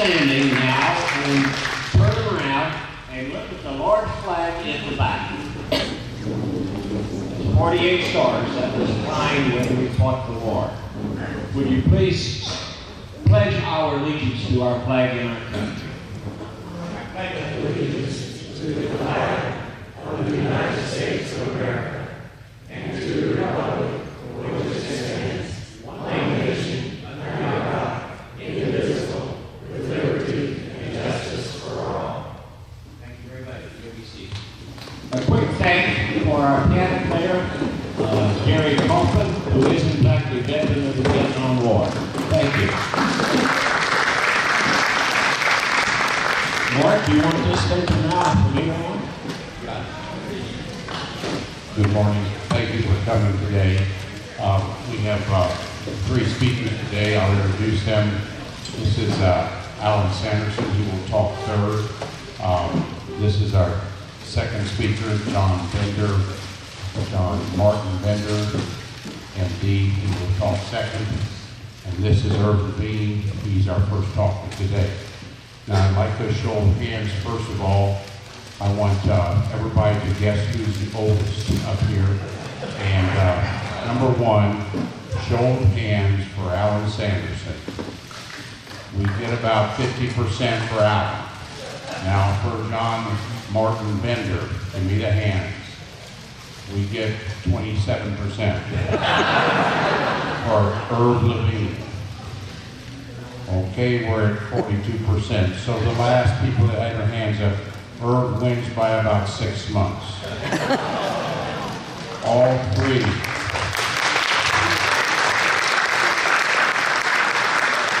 standing now and turn around and look at the large flag in the back. 48 stars, that was flying when we fought the war. Would you please pledge our allegiance to our flag and our country? I pledge allegiance to the flag of the United States of America and to the republic for which it stands, one nation, under God, indivisible, with liberty and justice for all. Thank you very much. You'll be seated. A quick thank you for our piano player, Jerry Coffin, who is in fact a veteran of the Vietnam War. Thank you. Mark, do you want this taken now from me on? Good morning. Thank you for coming today. We have three speakers today. I'll introduce them. This is Alan Sanderson, who will talk third. This is our second speaker, John Martin Bender, MD, who will talk second. And this is Levine. He's our first talker today. Now, I'd like to show of hands, first of all. I want everybody to guess who's the oldest up here. And number one, show of hands for Alan Sanderson. We get about 50% for Alan. Now for John Martin Bender, give me the hands. We get 27% for Irv Levine. Okay, we're at 42%. So the last people that had their hands up, Irv wins by about 6 months. All three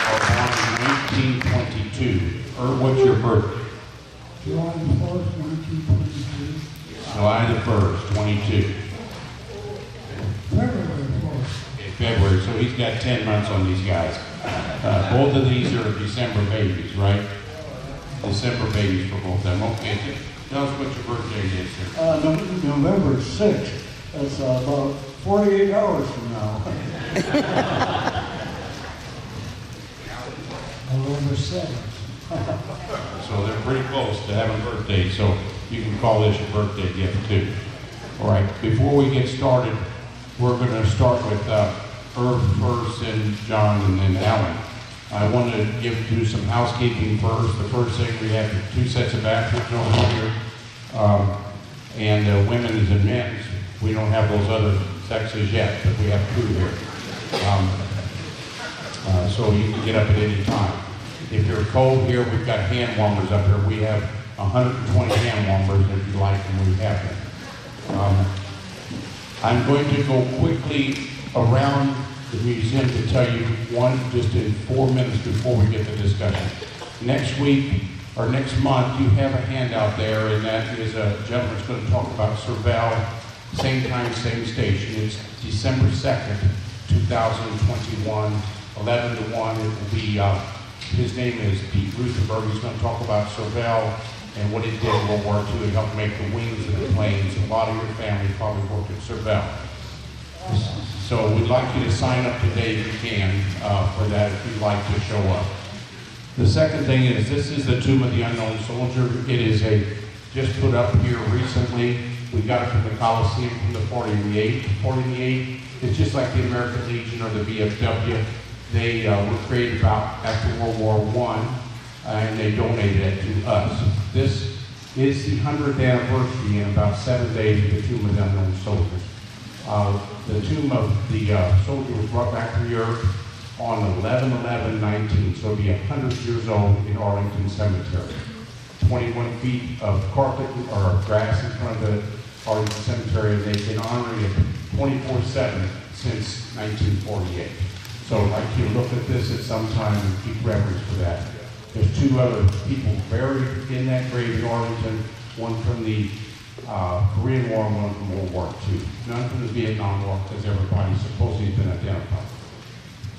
are born in 1922. Irv, what's your birthday? July the 4th, 1922. July the 1st, 22. February 4th. February, so he's got 10 months on these guys. Both of these are December babies, right? December babies for both of them. Okay, tell us what your birthday is, sir. November 6th. That's about 48 hours from now. November 7th. So they're pretty close to having birthdays, so you can call this your birthday gift too. All right, before we get started, we're going to start with Irv first, and John, and then Alan. I want to do some housekeeping first. The first thing, we have 2 sets of bathrooms over here, and women's and men's. We don't have those other sexes yet, but we have 2 here. So you can get up at any time. If you're cold here, we've got hand warmers up here. We have 120 hand warmers if you like, and we have them. I'm going to go quickly around the museum to tell you one just in 4 minutes before we get to discussion. Next week, or next month, you have a handout there, and that is a gentleman who's going to talk about Cervell, same time, same station. It's December 2nd, 2021, 11 to 1. It will be, his name is Pete Rutherford. He's going to talk about Cervell and what it did in World War II to help make the wings of the planes. A lot of your family probably worked at Cervell. So we'd like you to sign up today if you can for that, if you'd like to show up. The second thing is, this is the Tomb of the Unknown Soldier. It is just put up here recently. We got it from the Coliseum from the 48. 48, it's just like the American Legion or the VFW. They were created about after World War I, and they donated it to us. This is the 100th anniversary in about 7 days of the Tomb of the Unknown Soldiers. The tomb of the soldier was brought back from Europe on 11/11/19, so it'll be 100 years old in Arlington Cemetery. 21 feet of carpet or grass in front of the Arlington Cemetery, and they've been honoring it 24/7 since 1948. So I'd like you to look at this at some time and keep reference for that. There's 2 other people buried in that grave in Arlington, one from the Korean War and one from World War II. None from the Vietnam War, because everybody supposedly has been identified.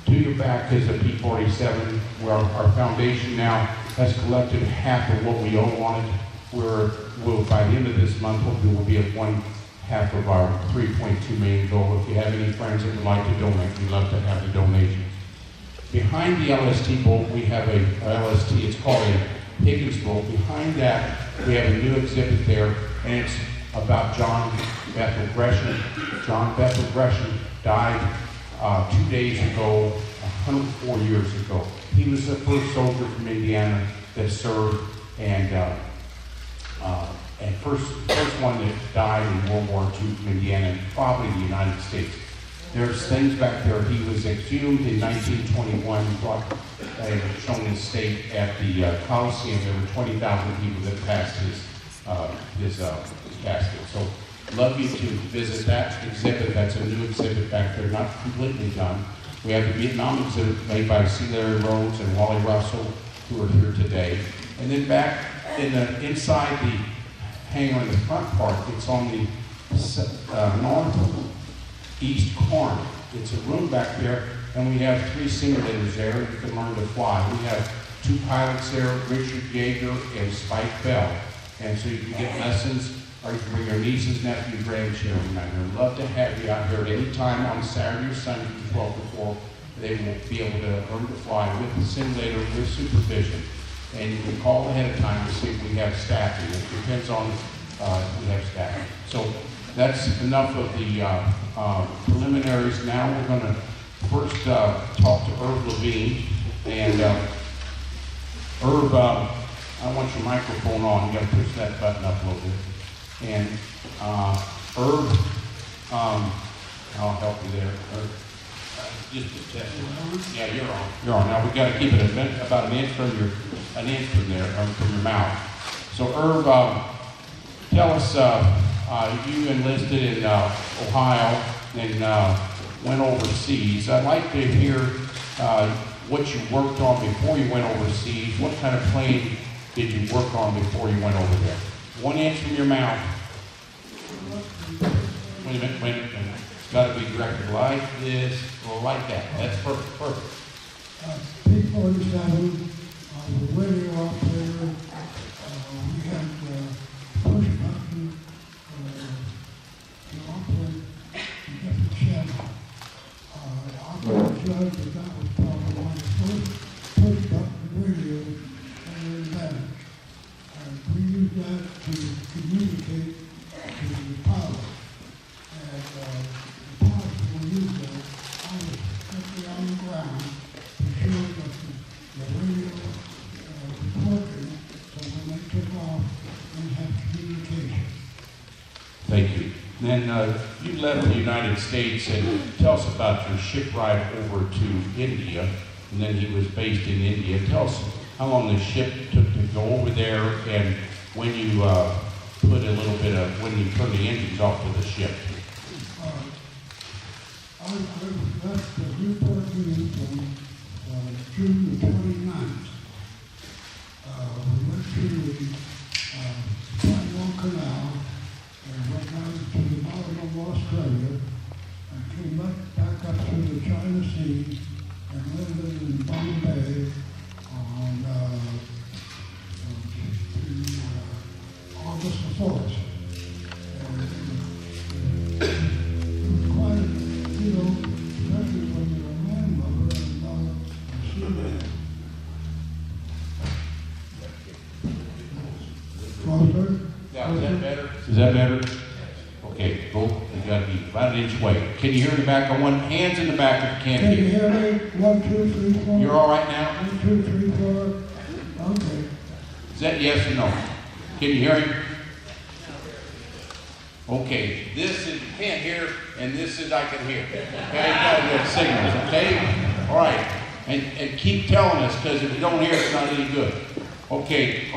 To your back is a P-47, where our foundation now has collected half of what we owe on it. We'll by the end of this month, we'll be at 1/2 of our $3.2 million goal. If you have any friends that would like to donate, we'd love to have the donations. Behind the LST boat, we have a LST, it's called a Higgins boat. Behind that, we have a new exhibit there, and it's about John Bethel Gresham. John Bethel Gresham died 2 days ago, 104 years ago. He was the first soldier from Indiana that served, and first one that died in World War II from Indiana, and probably the United States. There's things back there. He was exhumed in 1921, brought shown his stake at the Coliseum. There were 20,000 people that passed his casket. So, love you to visit that exhibit. That's a new exhibit back there, not completely done. We have the Vietnam exhibit made by C. Larry Rhodes and Wally Russell, who are here today. And then back inside the hangar in the front part, it's on the northeast corner. It's a room back there, and we have 3 simulators there. You can learn to fly. We have 2 pilots there, Richard Yeager and Spike Bell. And so you can get lessons, or you can bring your nieces, nephews, grandchildren out here. We'd love to have you out here at any time on Saturday or Sunday from 12 to 4. They will be able to learn to fly with the simulator, with supervision. And you can call ahead of time to see if we have staffing. It depends on if we have staffing. So that's enough of the preliminaries. Now we're going to first talk to Herb Levine. And Herb, I want your microphone on. You got to push that button up a little bit. And Herb, I'll help you there. Herb, just a test. Yeah, you're on. You're on. Now we've got to keep it about an inch from there, from your mouth. So Herb, tell us, you enlisted in Ohio and went overseas. I'd like to hear what you worked on before you went overseas. What kind of plane did you work on before you went over there? 1 inch from your mouth. Wait a minute. It's got to be directed like this or like that. That's perfect. P-47, the radio operator, we had push button to operate the different channels. The operator judged that was probably one of the first push button radios that were invented. We used that to communicate to the pilot. And the pilots will use that especially on the ground to show that the radio was working, so when they took off, we had communication. Thank you. Then you left the United States, and tell us about your ship ride over to India, and then he was based in India. Tell us how long the ship took to go over there, and when you when you turned the engines off to the ship. I left the Newport News on June the 29th. We went through the Panama Canal and went down to the bottom of Australia and came back up through the China Sea and landed in Bombay on August the 4th. And it was quite, especially when you're a man lover and not a seaman. Now, is that better? Is that better? Okay, both. You got to be about an inch away. Can you hear in the back? I want hands in the back if you can't Can hear. you hear me? 1, 2, 3, 4. You're all right now? 1, 2, 3, 4. Okay. Is that yes or no? Can you hear him? Okay, this is you can't hear, and this is I can hear. Okay, got good signals. Okay, all right, and keep telling us because if you don't hear, it's not any good. Okay.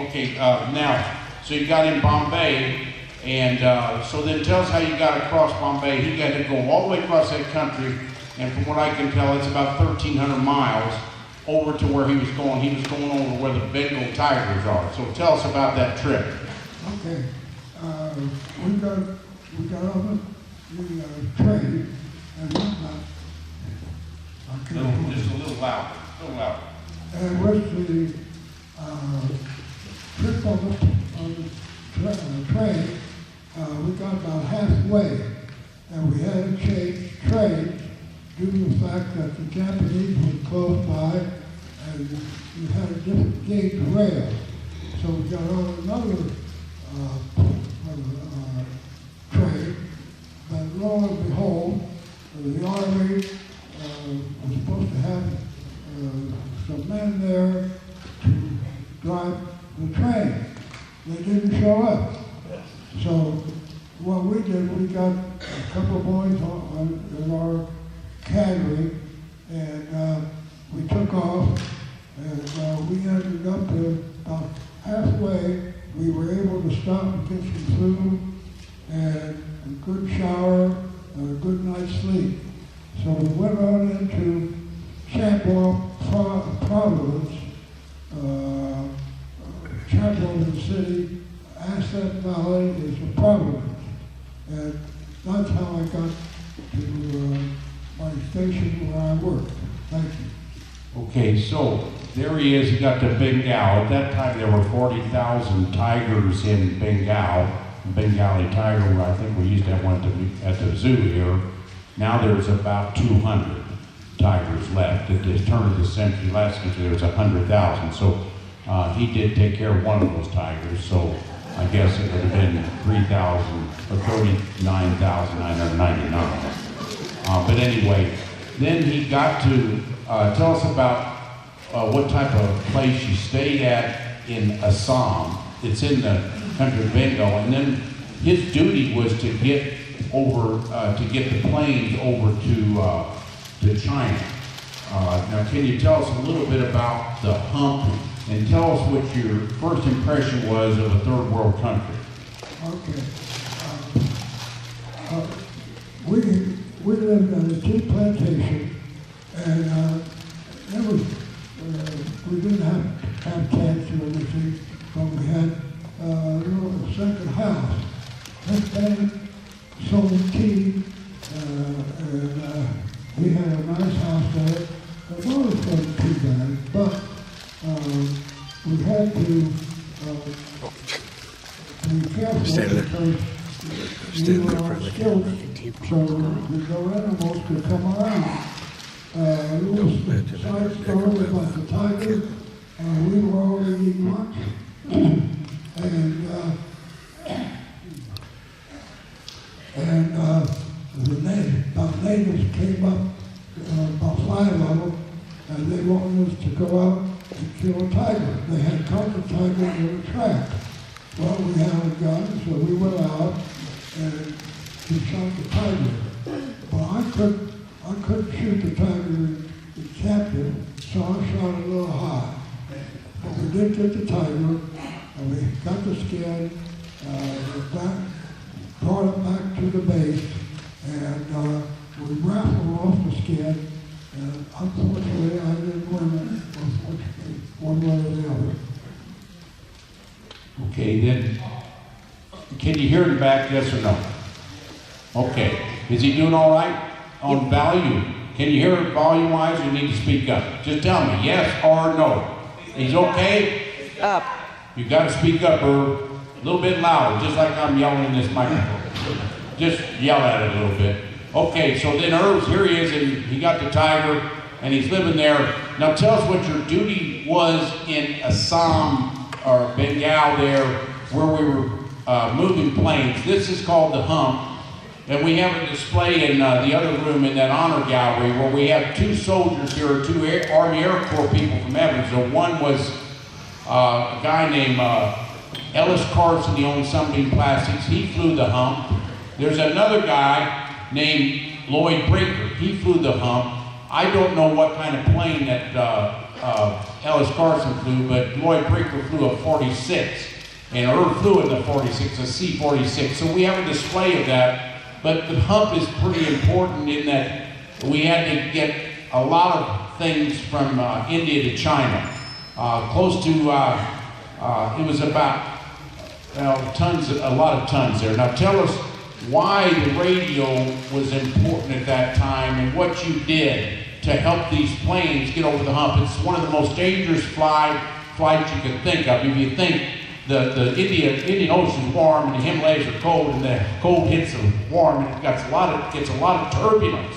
Now, so you got in Bombay, and so then tell us how you got across Bombay. He got to go all the way across that country, and from what I can tell, it's about 1,300 miles over to where he was going. He was going over where the Bengal tigers are. So tell us about that trip. Okay. We got on the train and whatnot. Just a little louder. And with the trip on the train, we got about halfway, and we had to change trains due to the fact that the Japanese were close by and you had a different gauge rail. So we got on another train, but lo and behold, the Army was supposed to have some men there to drive the train. They didn't show up. So what we did, we got a couple of boys in our cadre, and we took off, and we ended up about halfway. We were able to stop and get some food and a good shower and a good night's sleep. So we went on into Chapel, Providence, Chapel in the city, Asset Valley is a Providence. And that's how I got to my station where I work. Thank you. Okay, so there he is. He got to Bengal. At that time, there were 40,000 tigers in Bengal. Bengali tiger, where I think we used to have one at the zoo here. Now there's about 200 tigers left. At the turn of the century, last century, there was 100,000. So he did take care of one of those tigers. So I guess it would have been 3,000 or 39,999. But anyway, then he got to tell us about what type of place you stayed at in Assam. It's in the country of Bengal, and then his duty was to get over to get the planes over to China. Now, can you tell us a little bit about the hump, and tell us what your first impression was of a third world country? Okay. We lived on a tea plantation, and it was, we didn't have cats or anything, but we had a little second house. This man sold tea, and we had a nice house there. It wasn't too bad, but we had to be careful because we were on stilts, so no animals could come around. A little side story about the tiger. We were already eating lunch, and the natives came up, about 5 of them, and they wanted us to go out and kill a tiger. They had caught the tiger in a trap. Well, we had a gun, so we went out and we shot the tiger. But I couldn't shoot the tiger in captive, so I shot a little high. But we did get the tiger, and we got the skin, brought it back to the base, and we raffled off the skin, and unfortunately I didn't win it, unfortunately, one way or the other. Okay, then, can you hear him back, yes or no? Okay, is he doing all right on volume? Can you hear him volume-wise? You need to speak up. Just tell me, yes or no. He's okay? Up. You got to speak up, Irv. A little bit louder, just like I'm yelling in this microphone. Just yell at it a little bit. Okay, so then Irv's, here he is, and he got the tiger, and he's living there. Now tell us what your duty was in Assam, or Bengal there, where we were moving planes. This is called the hump. And we have a display in the other room in that honor gallery where we have 2 soldiers here, 2 Army Air Corps people from Evansville. One was a guy named Ellis Carson, he owned Sunbeam Plastics. He flew the hump. There's another guy named Lloyd Brinker. He flew the hump. I don't know what kind of plane that Ellis Carson flew, but Lloyd Brinker flew a 46. And Irv flew in the 46, a C-46. So we have a display of that. But the hump is pretty important in that we had to get a lot of things from India to China. Close to, it was about tons, a lot of tons there. Now tell us why the radio was important at that time and what you did to help these planes get over the hump. It's one of the most dangerous flights you can think of. If you think the Indian Ocean's warm and the Himalayas are cold, and the cold hits the warm, and it gets a lot of turbulence.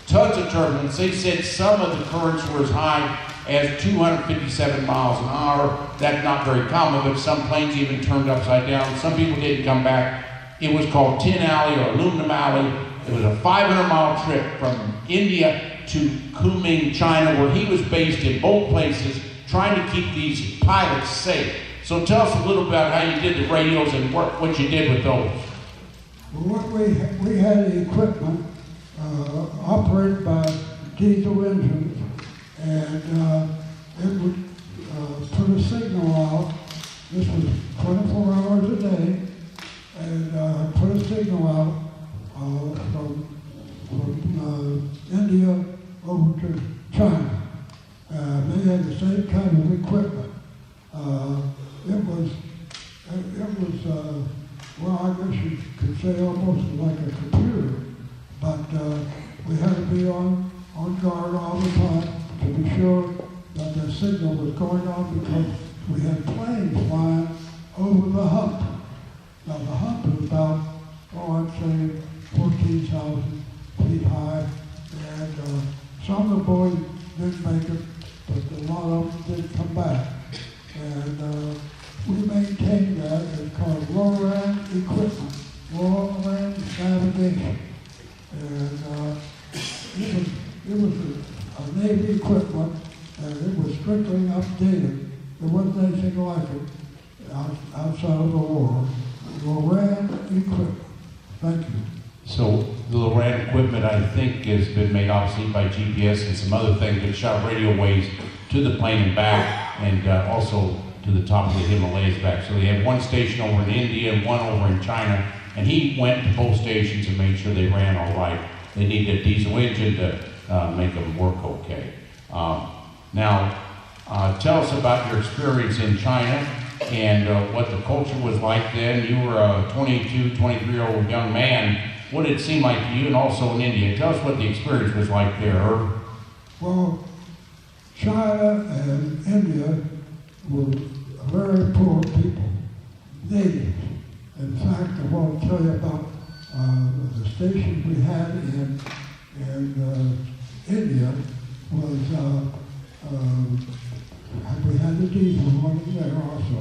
tons of turbulence. They said some of the currents were as high as 257 miles an hour. That's not very common, but some planes even turned upside down. Some people didn't come back. It was called Tin Alley or Aluminum Alley. It was a 500-mile trip from India to Kunming, China, where he was based in both places, trying to keep these pilots safe. So tell us a little about how you did the radios and what you did with those. Well, we had equipment operated by diesel engines, and it would put a signal out. This was 24 hours a day, and put a signal out from India over to China. They had the same kind of equipment. It was well, I guess you could say almost like a computer, but we had to be on guard all the time to be sure that the signal was going on, because we had planes flying over the hump. Now the hump is about, I'd say 14,000 feet high, and some of the boys didn't make it, but a lot of them did come back. And we maintained that. It's called low-land equipment, low-land navigation. And it was a Navy equipment, and it was strictly updated. There wasn't anything like it outside of the war. Low-land equipment. Thank you. So the Levine equipment, I think, has been made obsolete by GPS and some other things that shot radio waves to the plane and back, and also to the top of the Himalayas back. So they had one station over in India and one over in China, and he went to both stations and made sure they ran all right. They needed a diesel engine to make them work okay. Now, tell us about your experience in China and what the culture was like then. You were a 22, 23-year-old young man. What did it seem like to you, and also in India? Tell us what the experience was like there, Herb. Well, China and India were very poor people, natives. In fact, I want to tell you about the stations we had in India was, we had the diesel one there also,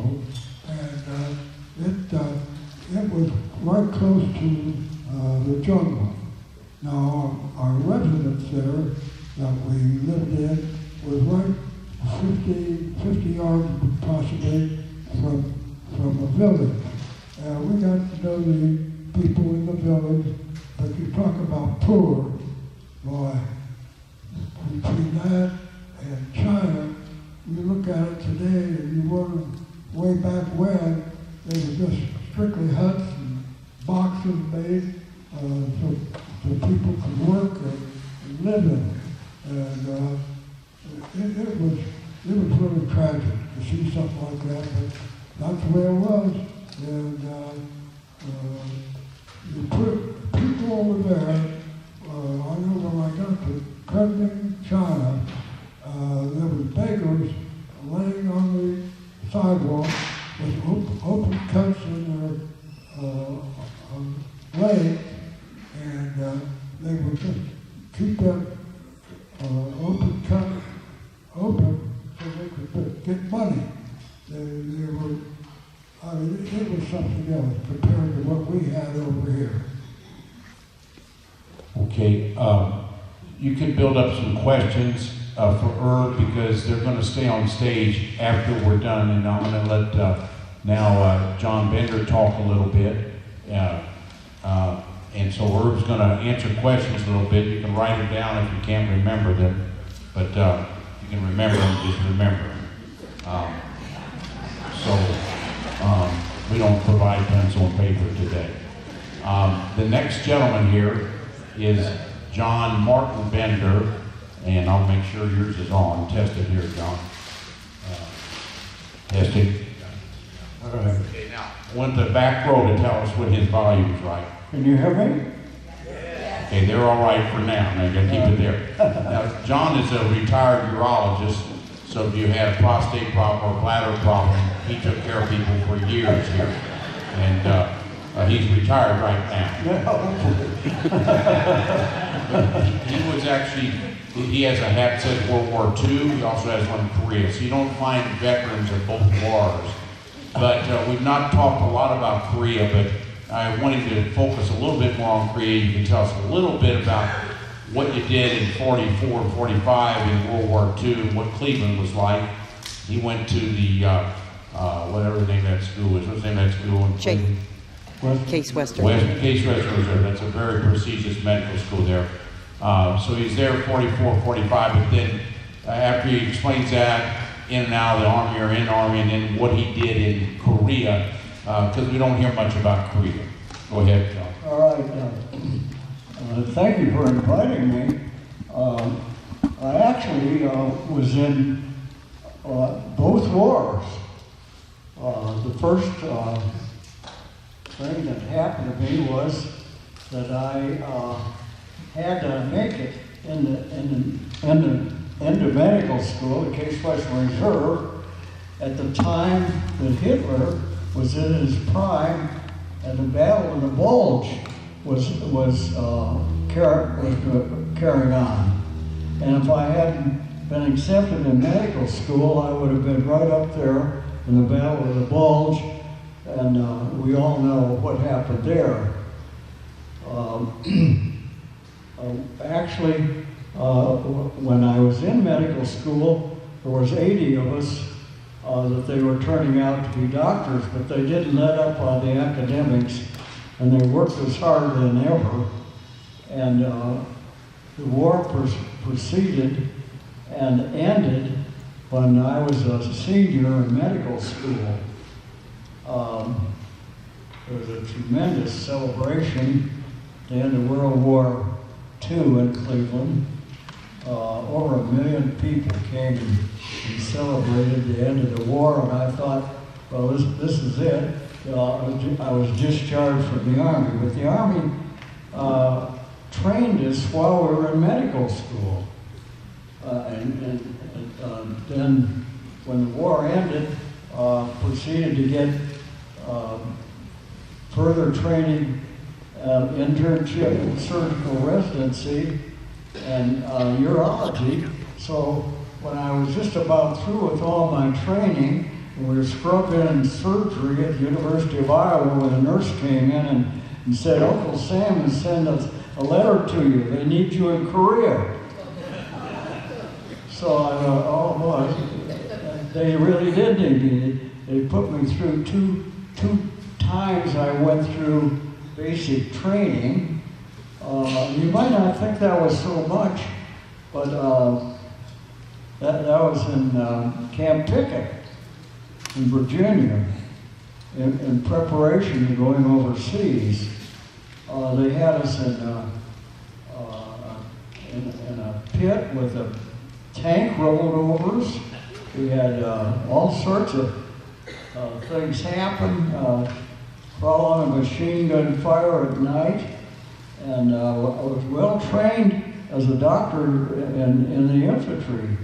and it was right close to the jungle. Now, our residence there that we lived in was right 50 yards possibly from a village. We got to know the people in the village, but you talk about poor, boy, between that and China, you look at it today and you wonder way back when they were just strictly huts and boxes made so people could work and live in. And it was really tragic to see something like that, but that's the way it was. And you put people over there, I know when I got to Kunming, China, there was beggars laying on the sidewalk with open cuts in their legs, and they would just keep that open cut open so they could get money. They were, I mean, it was something else compared to what we had over here. Okay, you can build up some questions for Herb, because they're going to stay on stage after we're done, and I'm going to let now John Bender talk a little bit. And so Herb's going to answer questions a little bit. You can write them down if you can't remember them, but you can remember them, just remember them. We don't provide pencil and paper today. The next gentleman here is John Martin Bender, and I'll make sure yours is on. Test it here, John. Testing. Okay, now, went to the back row to tell us what his volume is right. Can you hear me? Okay, they're all right for now. Now you gotta keep it there. Now, John is a retired urologist, so if you had a prostate problem or bladder problem, he took care of people for years here. And he's retired right now. He was actually, he has a hat that says World War II. He also has one in Korea. So you don't find veterans of both wars. But we've not talked a lot about Korea, but I wanted to focus a little bit more on Korea. You can tell us a little bit about what you did in 44 and 45 in World War II, what Cleveland was like. He went to the, whatever the name of that school is. What's the name of that school in Cleveland? Case Western. Case Western Reserve. That's a very prestigious medical school there. So he's there 44, 45, but then after he explains that, in and out of the Army or in the Army, and then what he did in Korea, because we don't hear much about Korea. Go ahead, John. All right. Thank you for inviting me. I actually was in both wars. The first thing that happened to me was that I had to make it in the medical school, the Case Western Reserve, at the time that Hitler was in his prime, and the Battle of the Bulge was carrying on. And if I hadn't been accepted in medical school, I would have been right up there in the Battle of the Bulge, and we all know what happened there. Actually, when I was in medical school, there was 80 of us that they were turning out to be doctors, but they didn't let up on the academics, and they worked as hard than ever. And the war proceeded and ended when I was a senior in medical school. There was a tremendous celebration at the end of World War II in Cleveland. Over 1 million people came and celebrated the end of the war, and I thought, well, this is it. I was discharged from the Army, but the Army trained us while we were in medical school. Then when the war ended, proceeded to get further training, internship, surgical residency, and urology. So when I was just about through with all my training, we were scrubbed in surgery at the University of Iowa when a nurse came in and said, Uncle Sam has sent us a letter to you. They need you in Korea. So I thought, oh boy, they really did need me. They put me through two times I went through basic training. You might not think that was so much, but that was in Camp Pickett in Virginia, in preparation to going overseas. They had us in a pit with a tank rolled over us. We had all sorts of things happen, crawl on a machine gun fire at night. And I was well trained as a doctor in the infantry.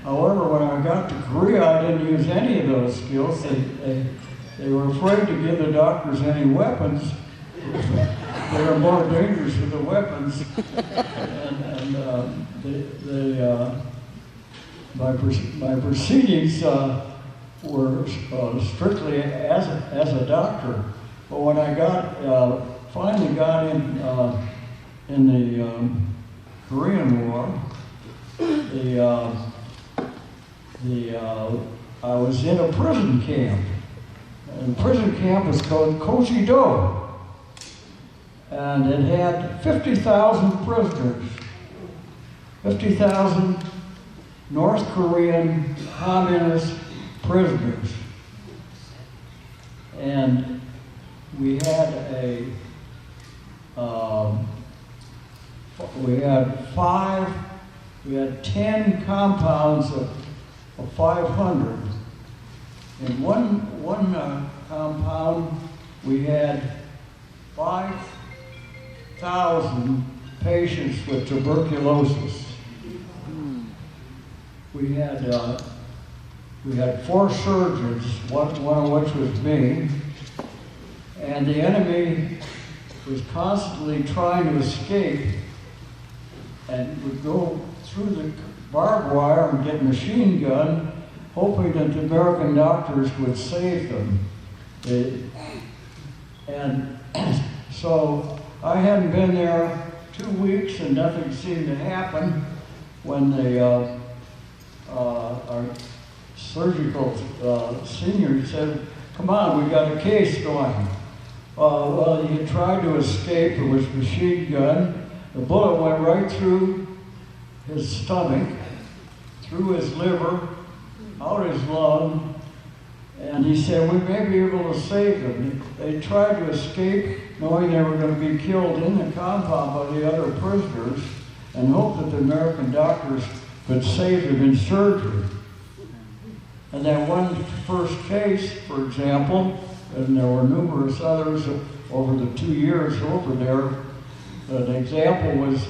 However, when I got to Korea, I didn't use any of those skills. They were afraid to give the doctors any weapons. They were more dangerous with the weapons. My proceedings were strictly as a doctor. But when I finally got in the Korean War, I was in a prison camp. And the prison camp was called Kojido. And it had 50,000 prisoners, 50,000 North Korean communist prisoners. And we had we had 10 compounds of 500. In one compound, we had 5,000 patients with tuberculosis. We had 4 surgeons, one of which was me, and the enemy was constantly trying to escape and would go through the barbed wire and get machine gun, hoping that the American doctors would save them. And so I hadn't been there 2 weeks and nothing seemed to happen when our surgical senior said, "Come on, we got a case going." Well, he had tried to escape. It was machine gun. The bullet went right through his stomach, through his liver, out his lung, and he said, "We may be able to save him." They tried to escape, knowing they were going to be killed in the compound by the other prisoners, and hoped that the American doctors could save him in surgery. And that one first case, for example, and there were numerous others over the 2 years over there. An example was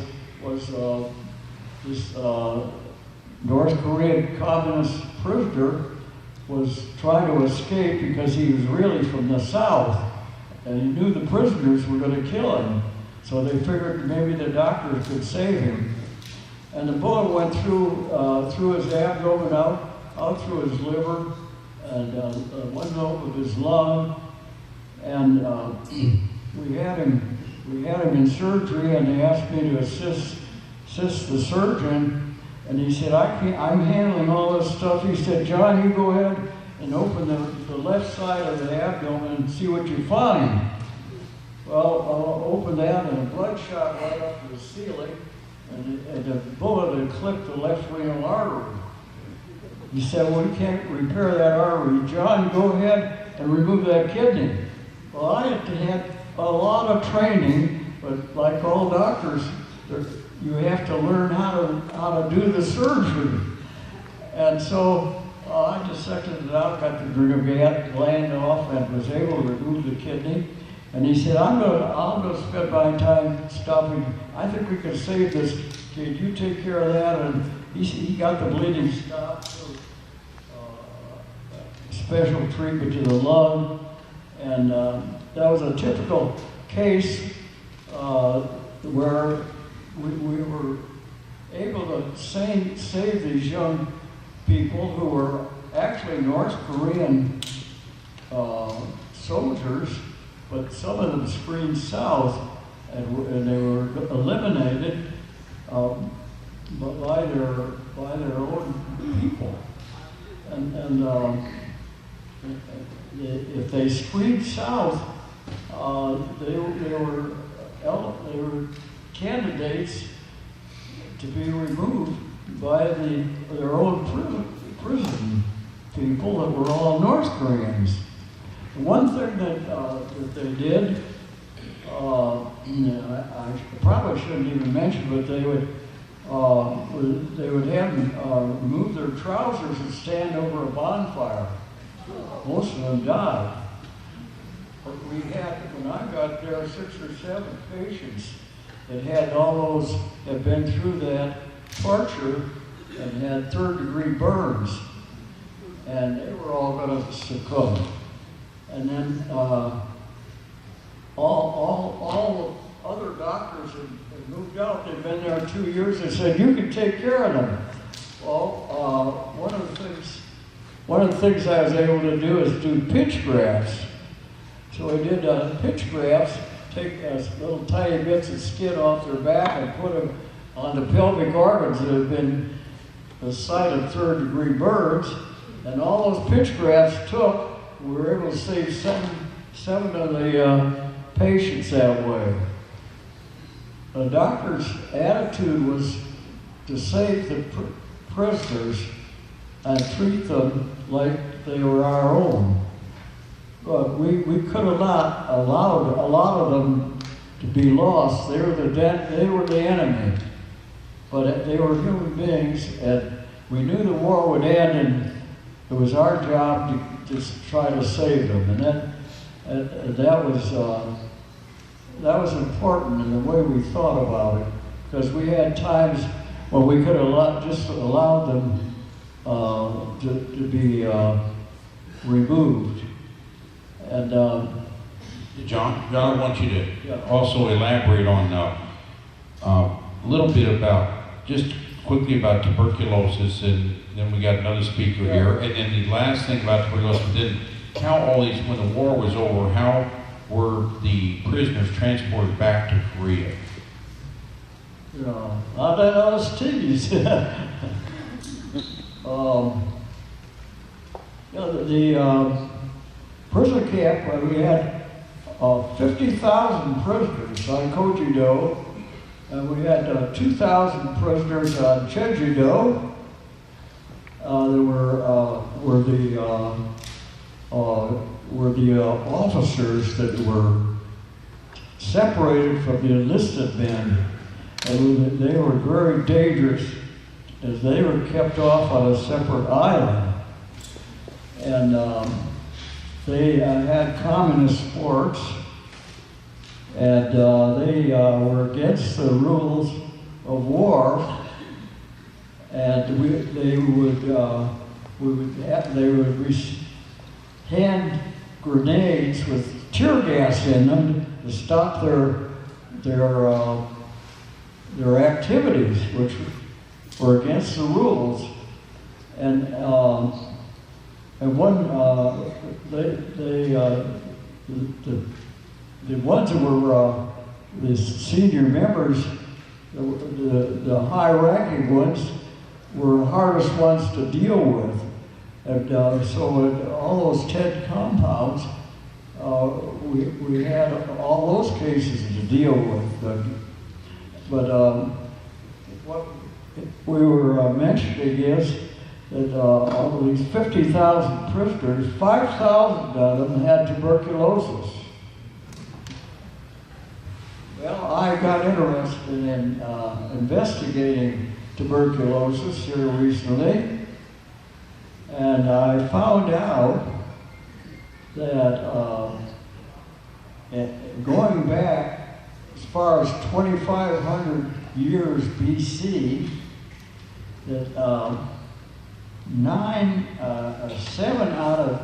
this North Korean communist prisoner was trying to escape because he was really from the South, and he knew the prisoners were going to kill him. So they figured maybe the doctors could save him. And the bullet went through his abdomen, out through his liver, and went over his lung, and we had him in surgery, and they asked me to assist the surgeon, and he said, I'm handling all this stuff. He said, "John, you go ahead and open the left side of the abdomen and see what you find." Well, I'll open that, and the blood shot right up to the ceiling, and the bullet had clipped the left renal artery. He said, "Well, we can't repair that artery. John, go ahead and remove that kidney." Well, I had a lot of training, but like all doctors, you have to learn how to do the surgery. And so I dissected it out, got the gland off, and was able to remove the kidney. And he said, I'm going to spend my time stopping. I think we can save this kid. You take care of that. And he got the bleeding stopped. Special treatment to the lung. And that was a typical case where we were able to save these young people who were actually North Korean soldiers, but some of them screened south, and they were eliminated by their own people. And if they screened south, they were candidates to be removed by their own prison people that were all North Koreans. One thing that they did, I probably shouldn't even mention, but they would have them remove their trousers and stand over a bonfire. Most of them died. But we had, when I got there, 6 or 7 patients that had been through that torture and had 3rd-degree burns, and they were all going to succumb. And then all other doctors had moved out. They'd been there 2 years. They said, "You can take care of them." Well, one of the things I was able to do is do pitch grafts. So I did pitch grafts, take little tiny bits of skin off their back and put them on the pelvic organs that had been the site of 3rd-degree burns. And all those pitch grafts took, we were able to save seven of the patients that way. The doctor's attitude was to save the prisoners and treat them like they were our own. But we could have not allowed a lot of them to be lost. They were the enemy. But they were human beings, and we knew the war would end, and it was our job to try to save them. And that was important in the way we thought about it, because we had times when we could have just allowed them to be removed. And John, I want you to Yeah. also elaborate on a little bit about, just quickly about tuberculosis, and then we got another speaker here, and then the last thing about tuberculosis, then how all these, when the war was over, how were the prisoners transported back to Korea? Yeah, I don't know, it's tease. The prison camp, where we had 50,000 prisoners on Kojido, and we had 2,000 prisoners on Jeju-do. There were the officers that were separated from the enlisted men, and they were very dangerous as they were kept off on a separate island. And they had communist sports, and they were against the rules of war. And they would hand grenades with tear gas in them to stop their activities, which were against the rules. And one, the ones that were the senior members, the high-ranking ones, were the hardest ones to deal with. And so in all those 10 compounds, we had all those cases to deal with. But what we were mentioning is that of these 50,000 prisoners, 5,000 of them had tuberculosis. Well, I got interested in investigating tuberculosis here recently, and I found out that going back as far as 2,500 years BC, that 7 out of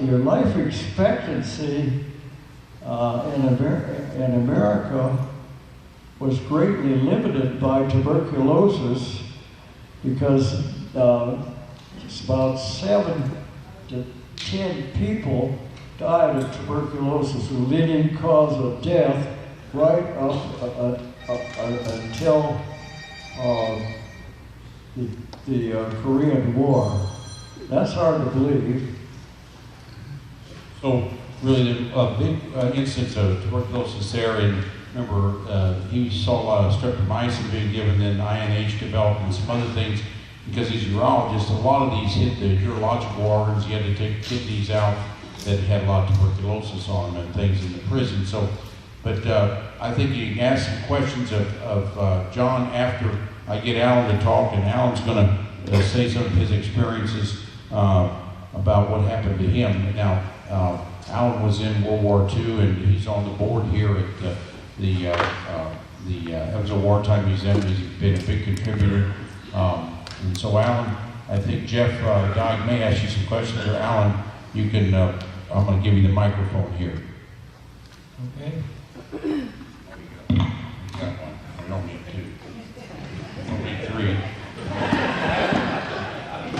your life expectancy in America was greatly limited by tuberculosis, because it's about 7 to 10 people died of tuberculosis, the leading cause of death, right up until the Korean War. That's hard to believe. So really, a big instance of tuberculosis there, and remember, he saw a lot of streptomycin being given, then INH developed, and some other things, because as a urologist, a lot of these hit the urological organs. You had to take kidneys out that had a lot of tuberculosis on them and things in the prison. So, but I think you can ask some questions of John after I get Alan to talk, and Alan's going to say some of his experiences about what happened to him. Now, Alan was in World War II, and he's on the board here at the Evansville Wartime Museum. He's been a big contributor. And so, Alan, I think Jeff Dodd may ask you some questions, or Alan, you can. I'm going to give you the microphone here. Okay. You got one. We don't need 2. We don't need 3.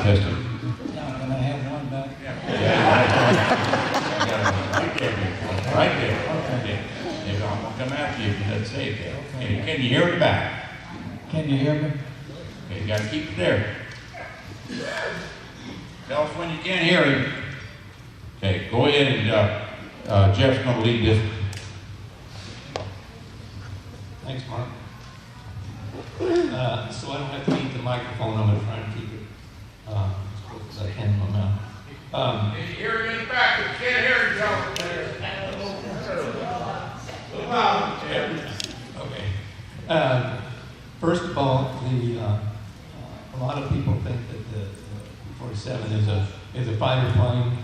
Testing. Now, can I have one back? Yeah. Right there. Okay. If I'm going to come after you if you doesn't say it there. Okay. Can you hear it back? Can you hear me? Okay, you got to keep it there. Tell us when you can't hear it. Okay, go ahead, and Jeff's going to lead this. Thanks, Mark. So I don't have to eat the microphone. I'm going to try and keep it as close as I can in my mouth. Can you hear it in the back? You can't hear it, Joe. Okay. First of all, a lot of people think that the 47 is a fighter plane.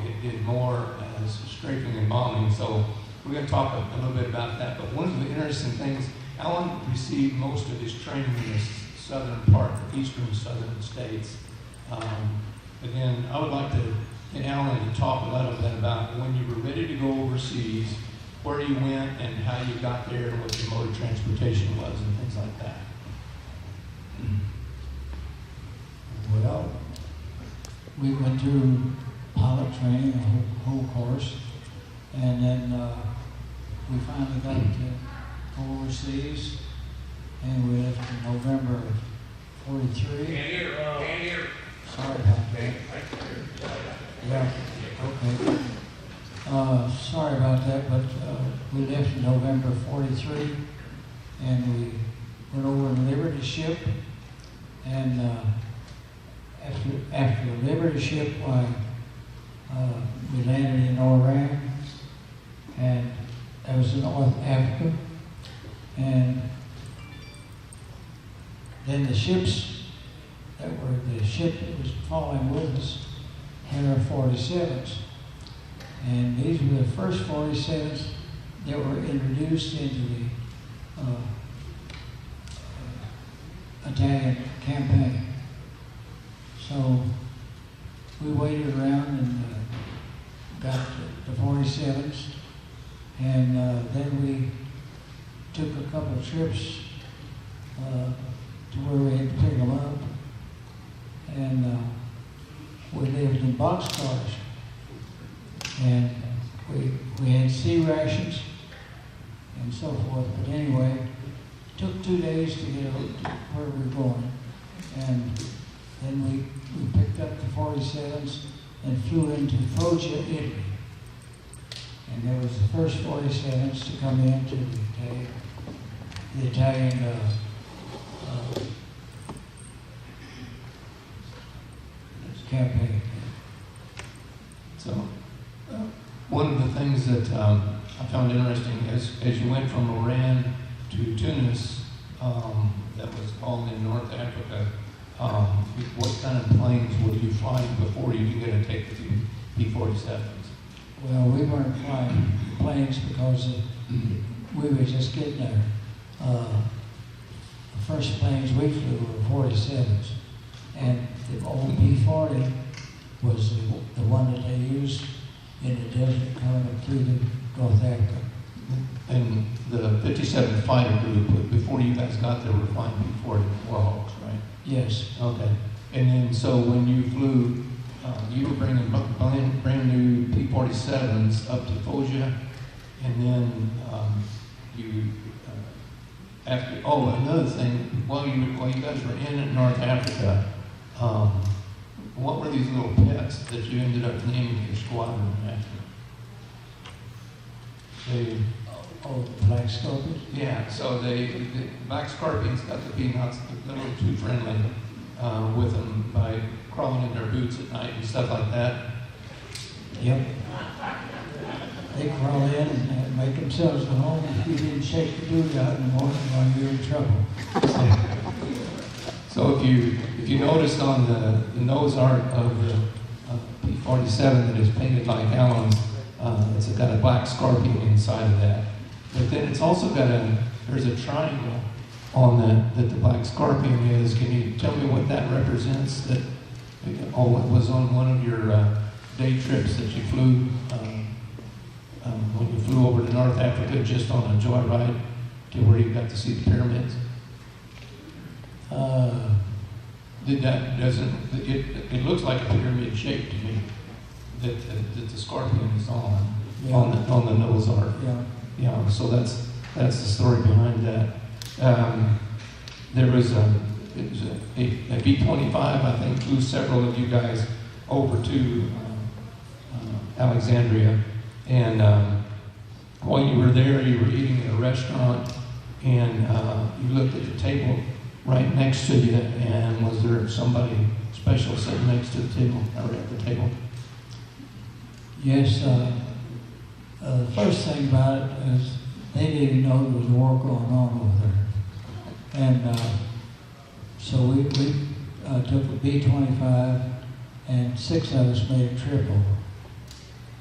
It did more as strafing and bombing. So we're going to talk a little bit about that. But one of the interesting things, Alan received most of his training in the southern part, eastern southern states. Again, I would like to get Alan to talk a little bit about when you were ready to go overseas, where you went and how you got there, and what your mode of transportation was, and things like that. Well, we went through pilot training, a whole course, and then we finally got to go overseas, and we left in November of '43. Can't hear. Sorry about that. Yeah, okay. Sorry about that, but we left in November of '43, and we went over in the Liberty ship, and after the Liberty ship, we landed in Oran, and that was in North Africa, and then the ship that was following with us had our 47s, and these were the first 47s that were introduced into the Italian campaign. So we waited around and got the 47s, and then we took a couple of trips to where we had to pick them up, and we lived in boxcars, and we had sea rations and so forth. But anyway, it took 2 days to get to where we were going, and then we picked up the 47s and flew into Foggia, Italy. And there was the first 47s to come into the Italian campaign. So, one of the things that I found interesting is as you went from Oran to Tunis, that was all in North Africa, what kind of planes were you flying before you could get to take the P-47s? Well, we weren't flying planes because we were just getting there. The first planes we flew were 47s, and the old P-40 was the one that they used in the desert coming through the North Africa. And the 57 fighter group, before you guys got there, were flying P-40 Warhawks, right? Yes. Okay. And then, so when you flew, you were bringing brand new P-47s up to Foggia, and then after. Oh, another thing. While you guys were in North Africa, what were these little pets that you ended up naming your squadron after? The black scorpions? Yeah, so the black scorpions got to be not a little too friendly with them by crawling in their boots at night and stuff like that. Yep. They crawl in and make themselves at home. If you didn't shake the boot out in the morning, well, you're in trouble. So if you noticed on the nose art of the P-47 that is painted like Alan's, it's got a black scorpion inside of that. But then it's also got there's a triangle on that the black scorpion is. Can you tell me what that represents? That it was on one of your day trips that you flew, when you flew over to North Africa just on a joyride to where you got to see the pyramids? It looks like a pyramid shape to me that the scorpion is on, yeah. on the nose art. Yeah. Yeah, so that's the story behind that. There was a B-25, I think, flew several of you guys over to Alexandria, and while you were there, you were eating at a restaurant, and you looked at the table right next to you, and was there somebody special sitting next to the table, or at the table? Yes. The first thing about it is they didn't even know there was war going on over there. And so we took a B-25, and 6 of us made a trip over.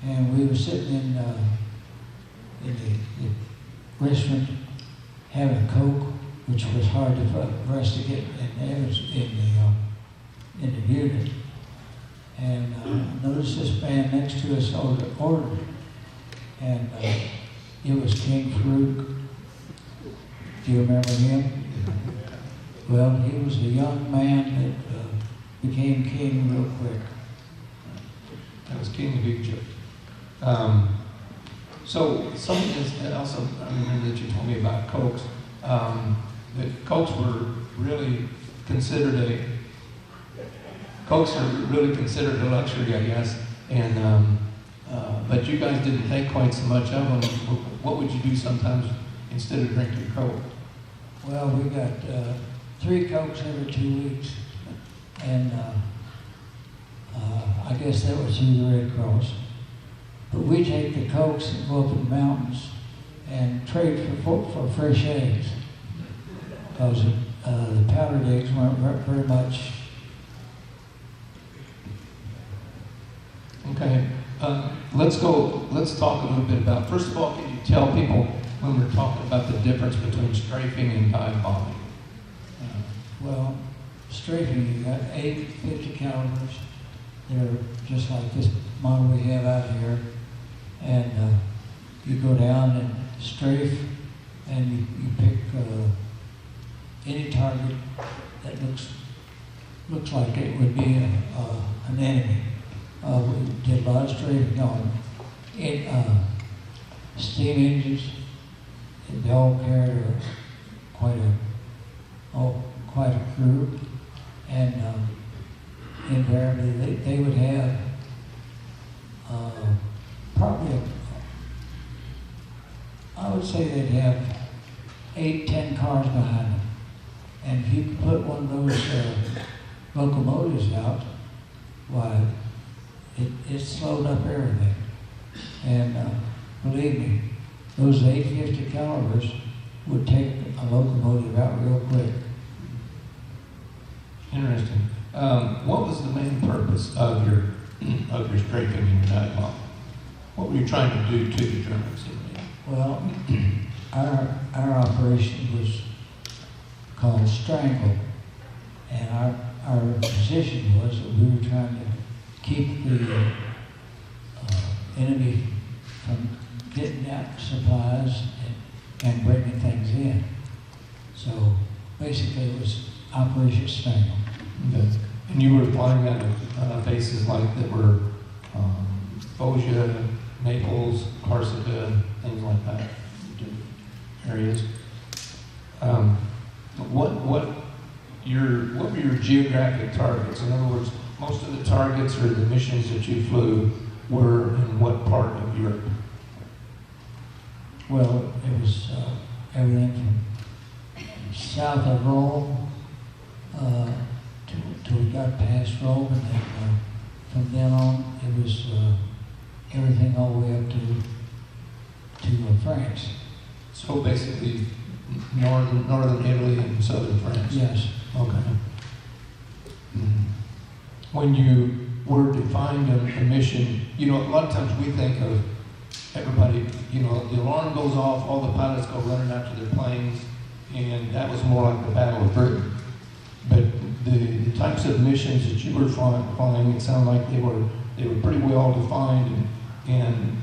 And we were sitting in the restaurant having Coke, which was hard for us to get, and in the unit, and noticed this man next to us ordered, and it was King Farouk. Do you remember him? Well, he was a young man that became king real quick. That was King of Egypt. So something else I remember that you told me about Cokes. That Cokes were really considered a luxury, I guess. And but you guys didn't think quite so much of them. What would you do sometimes instead of drinking Coke? Well, we got 3 Cokes every 2 weeks, and I guess that was through the Red Cross. But we take the Cokes and go up in the mountains and trade for fresh eggs, because the powdered eggs weren't very much. Okay, let's talk a little bit about, first of all, can you tell people when we're talking about the difference between strafing and dive bombing? Well, strafing, you got 8 50 calibers. They're just like this model we have out here. And you go down and strafe, and you pick any target that looks like it would be an enemy. We did a lot of strafing on steam engines. They all carried quite a crew, and invariably they would have probably, I would say they'd have 8, 10 cars behind them. And if you put one of those locomotives out, why, it slowed up everything. And believe me, those 850 calibers would take a locomotive out real quick. Interesting. What was the main purpose of your strafing and your dive bomb? What were you trying to do to the Germans? Well, our operation was called Strangle, and our position was that we were trying to keep the enemy from getting out supplies and bringing things in. So basically, it was Operation Strangle. Okay. And you were flying out of bases like that were Foggia, Naples, Corsica, things like that, areas. What were your geographic targets? In other words, most of the targets or the missions that you flew were in what part of Europe? Well, it was everything from south of Rome till we got past Rome, and then from then on it was everything all the way up to France. So basically, northern Italy and southern France. Yes. Okay. When you were defined a mission, a lot of times we think of everybody, the alarm goes off, all the pilots go running out to their planes, and that was more like the Battle of Britain. But the types of missions that you were flying, it sounded like they were pretty well defined. And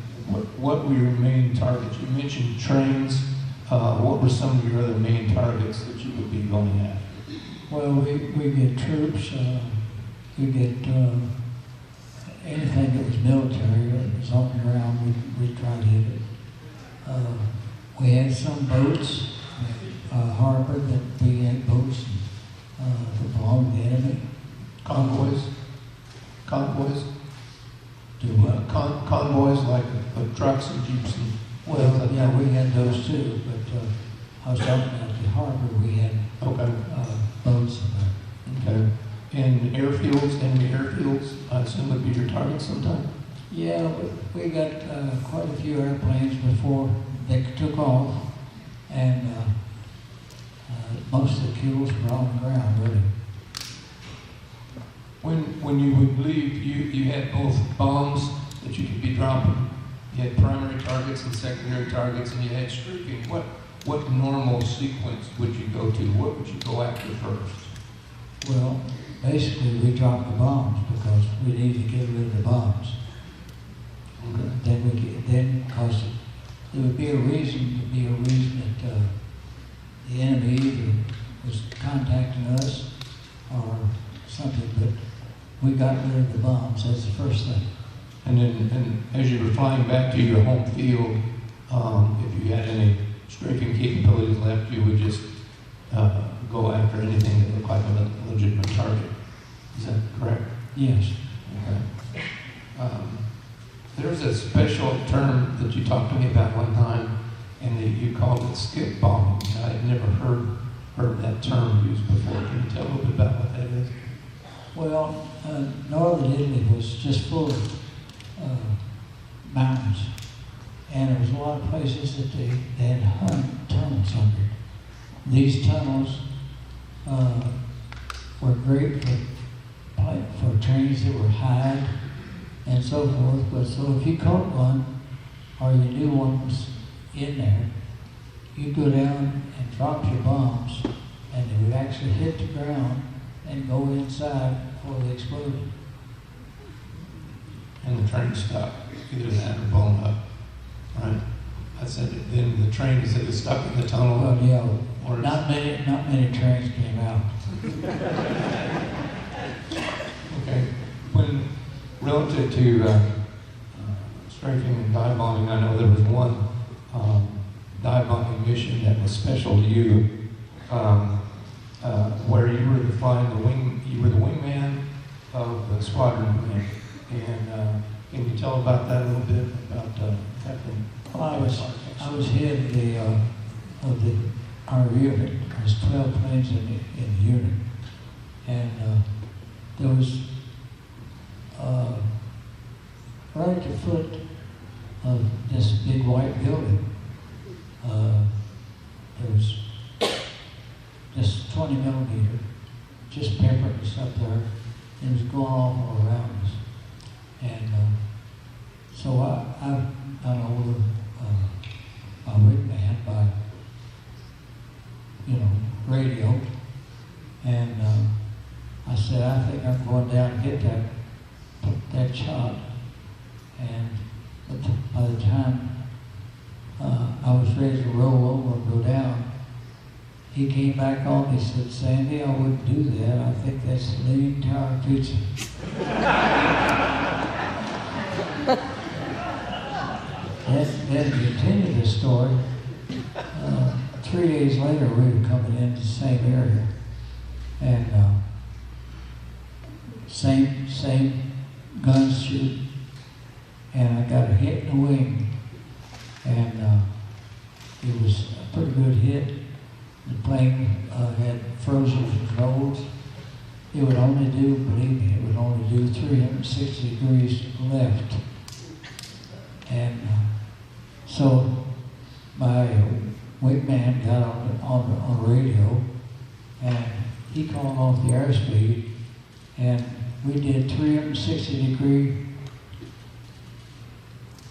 what were your main targets? You mentioned trains. What were some of your other main targets that you would be going at? Well, we get troops. We get anything that was military that was on the ground. We try to hit it. We had some boats, harbor that we had boats that belonged to the enemy. Convoys. Do what? Convoys like trucks and jeeps and. Well, yeah, we had those too, but I was talking about the harbor. We had boats in there. Okay. And airfields, enemy airfields, I assume would be your target sometime? Yeah, we got quite a few airplanes before they took off, and most of the kills were on the ground, really. When you would leave, you had both bombs that you could be dropping. You had primary targets and secondary targets, and you had streaking. What normal sequence would you go to? What would you go after first? Well, basically, we dropped the bombs because we needed to get rid of the bombs. Then, because there would be a reason that the enemy either was contacting us or something, but we got rid of the bombs. That's the first thing. And then, as you were flying back to your home field, if you had any strafing capabilities left, you would just go after anything that looked like a legitimate target. Is that correct? Yes. Okay. There's a special term that you talked to me about one time, and that you called it skip bombing. I had never heard that term used before. Can you tell a little bit about what that is? Well, northern Italy was just full of mountains, and there was a lot of places that they had tunnels under. These tunnels were great for trains that were high and so forth. But so if you caught one or you knew one was in there, you'd go down and drop your bombs, and they would actually hit the ground and go inside before they exploded. And the train stopped, either that or blown up, right? I said, then the train is stuck in the tunnel. Well, yeah, or not many trains came out. Okay. When relative to strafing and dive bombing, I know there was one dive bombing mission that was special to you, where you were you were the wingman of the squadron command. And can you tell about that a little bit about Captain? Well, I was head of our unit. There was 12 planes in the unit, and there was right at the foot of this big white building. There was just 20 millimeter, just peppered us up there. It was going off all around us, and so I got over my wingman by radio, and I said, I think I'm going down and get that shot. And by the time I was ready to roll over and go down, he came back on me and said, Sandy, I wouldn't do that. I think that's Leaning Tower Pizza. Then to continue the story, 3 days later we were coming into the same area, and same guns shoot, and I got a hit in the wing, and it was a pretty good hit. The plane had frozen controls. It would only do, believe me, it would only do 360 degrees left. And so my wingman got on the radio, and he called off the airspeed, and we did 360-degree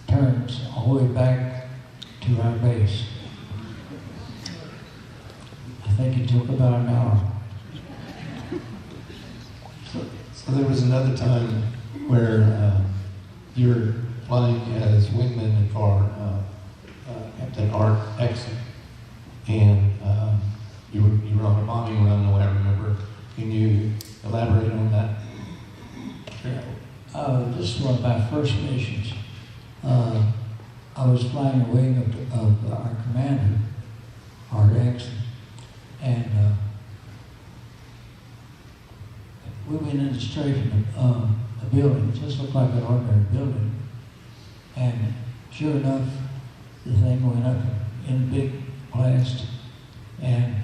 turns all the way back to our base. I think it took about an hour. So there was another time where you were flying as wingman for Captain Art Exon, and you were on a bombing run, the way I remember. Can you elaborate on that? This is one of my first missions. I was flying a wing of our commander, Art Exon, and we went in straight in a building. It just looked like an ordinary building. And sure enough, the thing went up in a big blast. And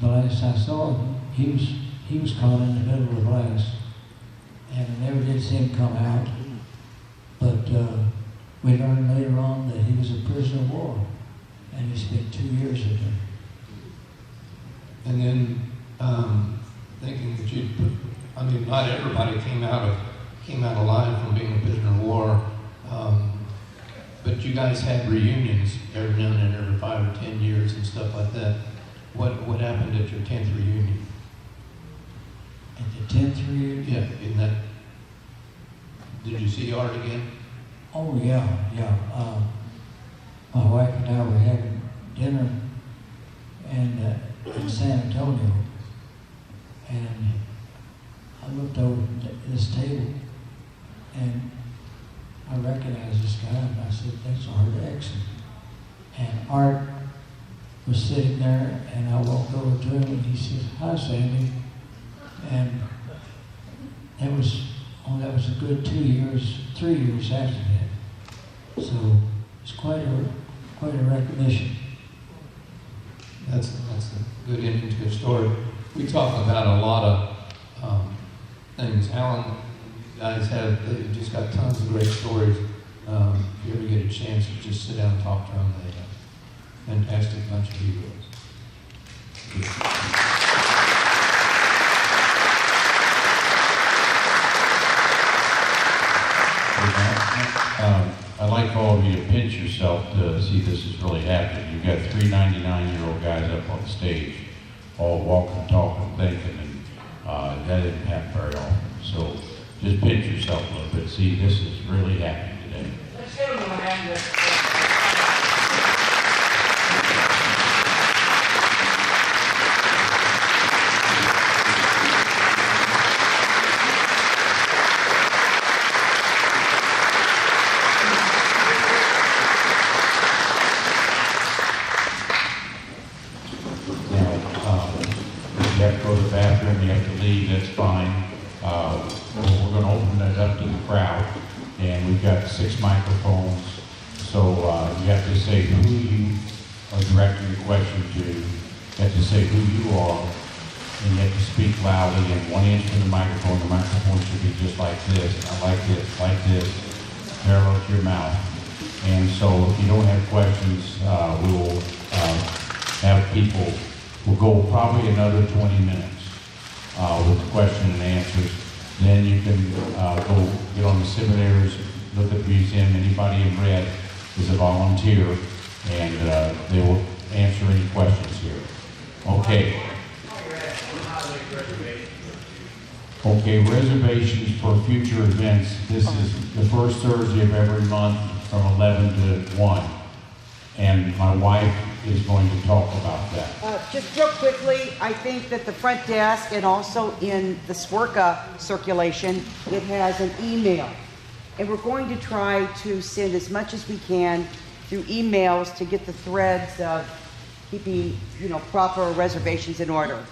the last I saw him, he was caught in the middle of the blast. And I never did see him come out. But we learned later on that he was a prisoner of war. And he spent 2 years in there. And then thinking that you'd put, I mean, not everybody came out alive from being a prisoner of war, but you guys had reunions every now and then, every 5 or 10 years and stuff like that. What happened at your 10th reunion? at the 10th Reunion. Yeah, isn't that, did you see Art again? Oh, yeah. My wife and I were having dinner in San Antonio, and I looked over at this table, and I recognized this guy, and I said, "That's Art Exon." And Art was sitting there, and I walked over to him, and he says, "Hi, Sandy." And that was a good 3 years after that. So it's quite a recognition. That's a good ending to a story. We talk about a lot of things. Alan, you guys they've just got tons of great stories. If you ever get a chance to just sit down and talk to them, they're a fantastic bunch of heroes. I'd like all of you to pinch yourself to see this is really happening. You've got 3 99-year-old guys up on the stage, all walking, talking, thinking, and that didn't happen very often. So just pinch yourself a little bit. See, this is really happening today. Let's give them a hand. You have to go to the bathroom, you have to leave, that's fine. We're going to open that up to the crowd, and we've got 6 microphones. So you have to say who you are directing your question to. You have to say who you are, and you have to speak loudly. And 1 inch from the microphone should be just like this, not like this, parallel to your mouth. And so if you don't have questions, we will have people. We'll go probably another 20 minutes with question and answers. Then you can go get on the seminaries, look at the museum. Anybody in red is a volunteer, and they will answer any questions here. Okay. Okay, reservations for future events. This is the first Thursday of every month from 11 to 1. And my wife is going to talk about that. Just real quickly, I think that the front desk and also in the SWRCA circulation, it has an email. And we're going to try to send as much as we can through emails to get the threads of keeping, proper reservations in order.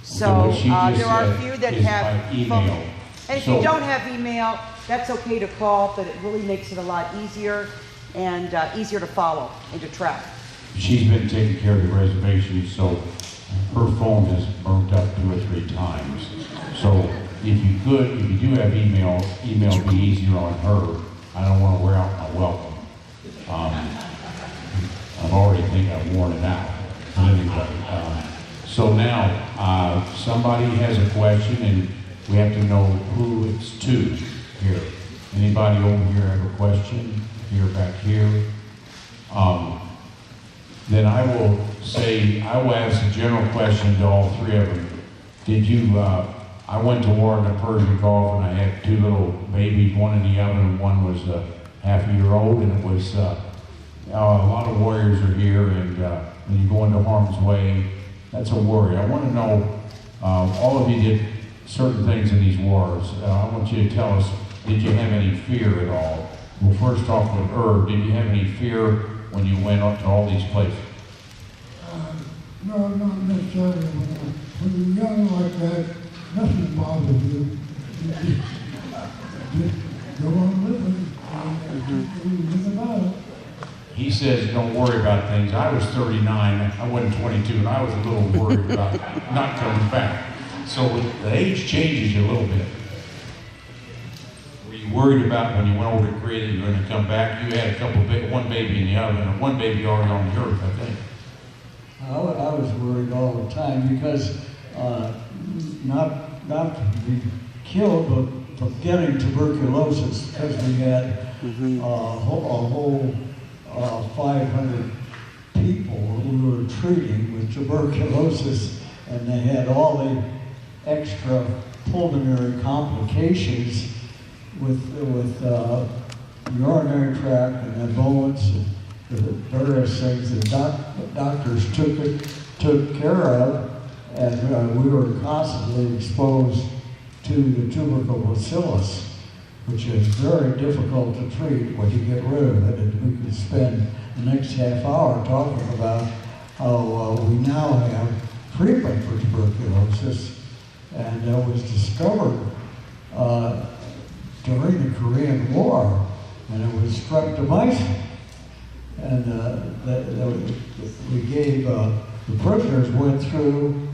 So there are a few that have email. And if you don't have email, that's okay to call, but it really makes it a lot easier and easier to follow and to track. She's been taking care of the reservations, so her phone has burnt up 2 or 3 times. So if you do have email would be easier on her. I don't want to wear out my welcome. I've already think I've worn it out. But anyway, so now somebody has a question, and we have to know who it's to here. Anybody over here have a question? Here, back here. Then I will ask a general question to all 3 of them. Did you, I went to war in the Persian Gulf, and I had 2 little babies, one in the oven, and one was a half-year-old, and it was, a lot of warriors are here, and when you go into harm's way, that's a worry. I want to know, all of you did certain things in these wars. I want you to tell us, did you have any fear at all? We'll first talk with Herb. Did you have any fear when you went up to all these places? No, not necessarily. When you're young like that, nothing bothers you. You just go on living and live about it. He says, don't worry about things. I was 39, I wasn't 22, and I was a little worried about not coming back. So the age changes you a little bit. Were you worried about when you went over to Korea that you were going to come back? You had one baby in the oven, and 1 baby already on the earth, I think. I was worried all the time because not to be killed, but from getting tuberculosis, because we had a whole 500 people who were treating with tuberculosis, and they had all the extra pulmonary complications with urinary tract and ebola's and the various things that doctors took care of, and we were constantly exposed to the tubercle bacillus, which is very difficult to treat when you get rid of it. And we could spend the next half hour talking about how we now have treatment for tuberculosis, and that was discovered during the Korean War, and it was streptomycin. And we gave, the prisoners went through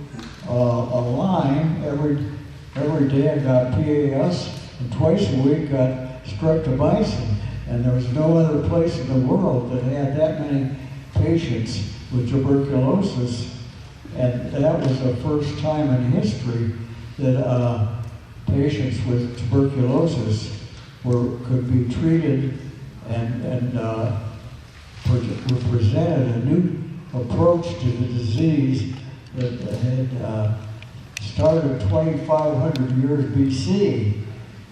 a line every day and got PAS, and twice a week got streptomycin. And there was no other place in the world that had that many patients with tuberculosis. And that was the first time in history that patients with tuberculosis could be treated and presented a new approach to the disease that had started 2,500 years BC.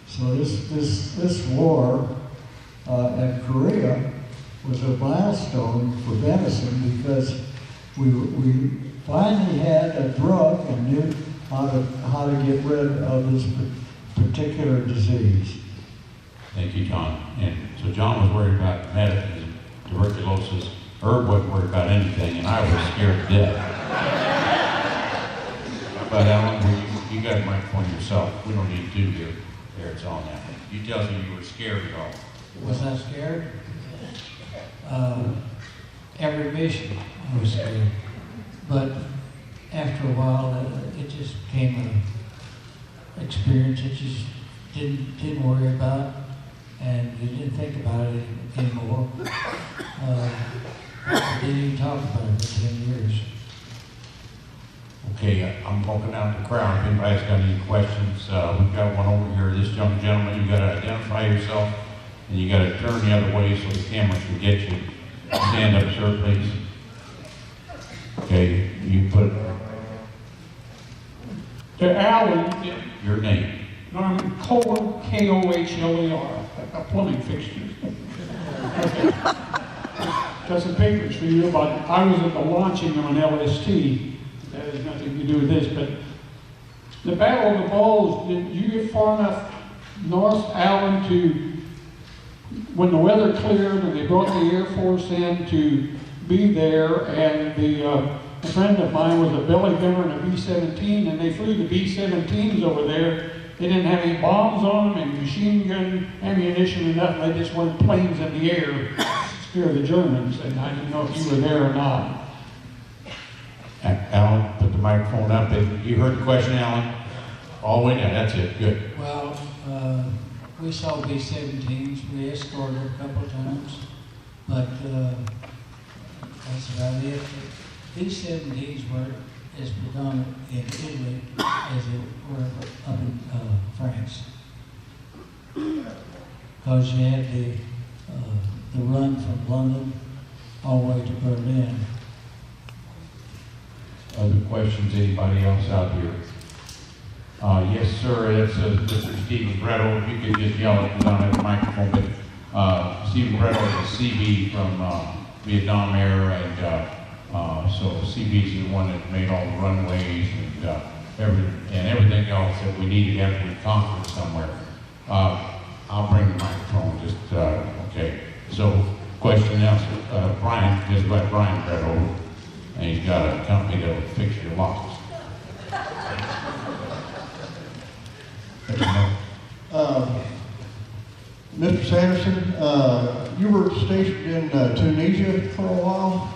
So this war in Korea was a milestone for medicine because we finally had a drug and knew how to get rid of this particular disease. Thank you, John. And so John was worried about medicine, tuberculosis. Herb wasn't worried about anything, and I was scared to death. But Alan, you got a microphone yourself. We don't need to here. There, it's on now. You tell me you were scared at all. Was I scared? Every mission I was scared. But after a while, it just became an experience that you just didn't worry about, and you didn't think about it anymore. I didn't even talk about it for 10 years. Okay, I'm walking out the crowd. If anybody's got any questions, we've got one over here. This young gentleman, you got to identify yourself, and you got to turn the other way so the camera can get you. Stand up, sir, please. Okay, you put To Alan, your name. Norman Kohler, Kohler, a plumbing fixture. Got some papers for you about, I was at the launching of an LST. That has nothing to do with this, but the Battle of the Bulge, did you get far enough north, Alan, to, when the weather cleared and they brought the Air Force in to be there, and a friend of mine was a belly gunner in a B-17, and they flew the B-17s over there. They didn't have any bombs on them and machine gun ammunition and nothing. They just went planes in the air to scare the Germans, and I didn't know if you were there or not. Alan, put the microphone up. You heard the question, Alan? All the way down. That's it. Good. Well, we saw B-17s. We escorted a couple of times, but that's about it. B-17s were as predominant in Italy as they were up in France, because you had the run from London all the way to Berlin. Other questions? Anybody else out here? Yes, sir. It's Mr. Stephen Bretto. If you could just yell it, because I don't have the microphone. But Stephen Bretto is a CB from Vietnam era, and so CB is the one that made all the runways and everything else that we needed after we conquered somewhere. I'll bring the microphone. Just okay. So, question else? Brian is about Brian Bretto, and he's got a company that will fix your locks. Mr. Sanderson, you were stationed in Tunisia for a while.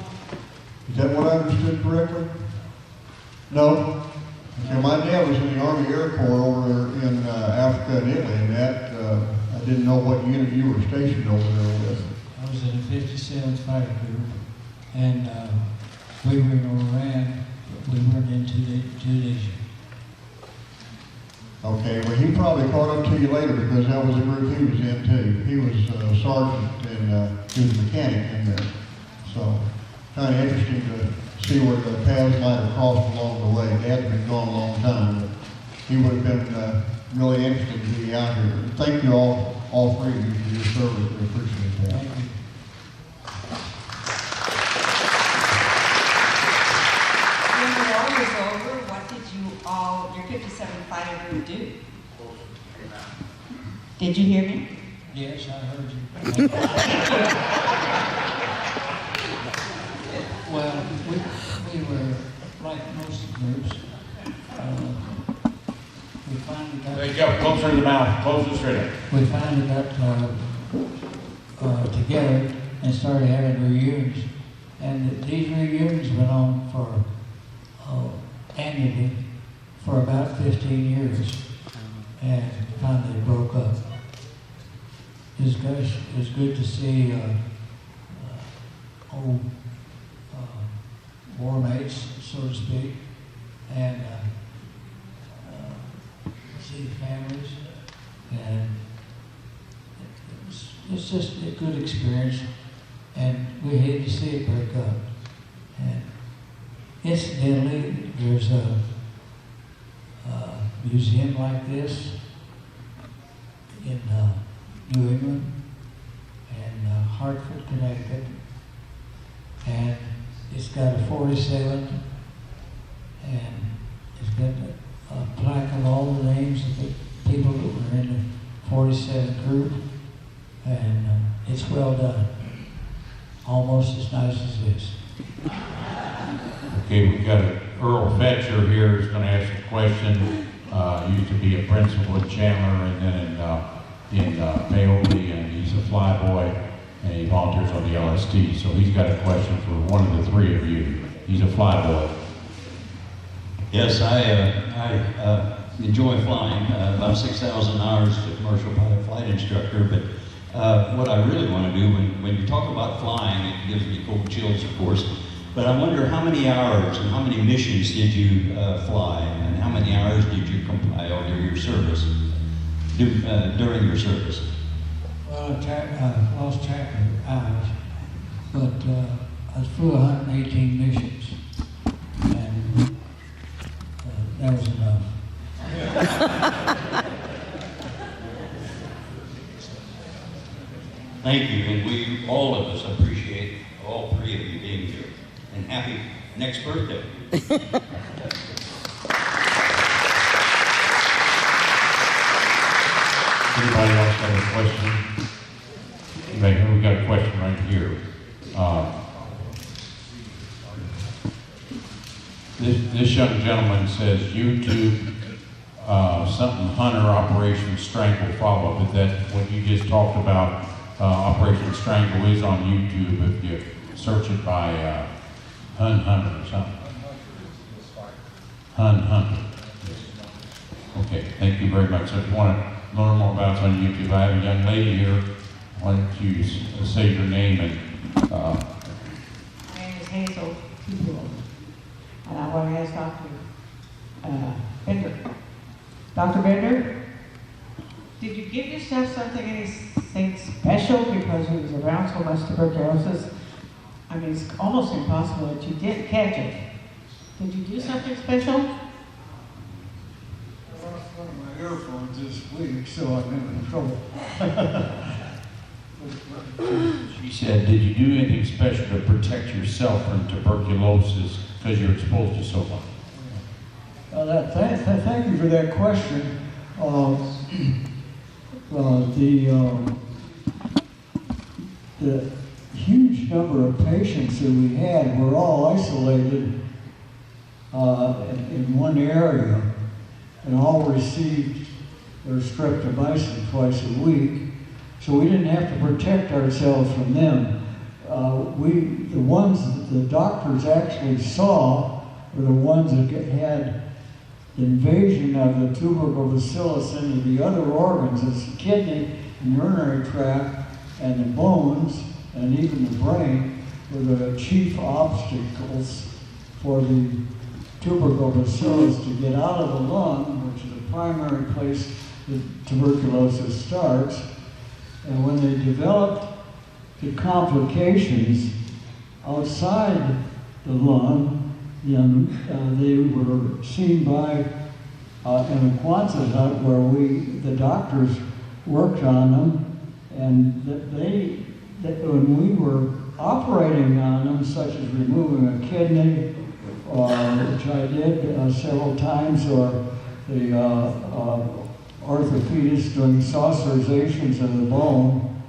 Is that what I understood correctly? No? Okay, my dad was in the Army Air Corps over in Africa and Italy, and that, I didn't know what unit you were stationed over there with. I was in the 57th Fighter Group, and we were in Iran, but we weren't in Tunisia. Okay, well, he probably caught up to you later because that was the group he was in too. He was a sergeant and he was a mechanic in there. So, kind of interesting to see where the paths might have crossed along the way. Dad's been gone a long time, but he would have been really interested to be out here. Thank you all three of you for your service. We appreciate that. Thank you. When the war was over, what did you all, your 57 fighter do? Did you hear me? Yes, I heard you. Well, we were like most groups. We finally got. There you go, closer to the mouth, closer straight up. We finally got together and started having reunions, and these reunions went on for annually for about 15 years, and finally broke up. It was good to see old war mates, so to speak, and see families, and it's just a good experience, and we hate to see it break up. And incidentally, there's a museum like this in New England and Hartford, Connecticut, and it's got a 47, and it's got a plaque of all the names of the people that were in the 47 group, and it's well done. Almost as nice as this. Okay, we've got Earl Fetcher here who's going to ask a question. Used to be a principal at Chandler and then in Paoli, and he's a flyboy, and he volunteers on the LST. So he's got a question for one of the three of you. He's a flyboy. Yes, I enjoy flying. About 6,000 hours as a commercial pilot flight instructor, but what I really want to do, when you talk about flying, it gives me cold chills, of course, but I wonder how many hours and how many missions did you fly, and how many hours did you compile during your service? Well, I lost track of hours, but I flew 118 missions, and that was enough. Thank you, and we, all of us, appreciate all three of you being here. And happy next birthday. Anybody else have a question? Right here, we got a question right here. This young gentleman says YouTube, something Hunter Operation Strangle follow-up. Is that what you just talked about? Operation Strangle is on YouTube if you search it by Hunter or something. Hunter. Okay, thank you very much. So if you want to learn more about it on YouTube, I have a young lady here. Why don't you say your name and... My name is Hazel People, and I want to ask Dr. Bender. Dr. Bender, did you give yourself anything special because you was around so much tuberculosis? I mean, it's almost impossible that you didn't catch it. Did you do something special? I lost one of my earphones this week, so I'm in trouble. She said, did you do anything special to protect yourself from tuberculosis because you're exposed to so much? Thank you for that question. The huge number of patients that we had were all isolated in one area, and all received their streptomycin twice a week. So we didn't have to protect ourselves from them. The ones that the doctors actually saw were the ones that had invasion of the tubercle bacillus into the other organs, as the kidney and urinary tract and the bones and even the brain were the chief obstacles for the tubercle bacillus to get out of the lung, which is the primary place that tuberculosis starts. And when they developed the complications outside the lung, then they were seen by in the Quonset hut where the doctors worked on them, and when we were operating on them, such as removing a kidney, which I did several times, or the orthopedist doing saucerizations of the bone,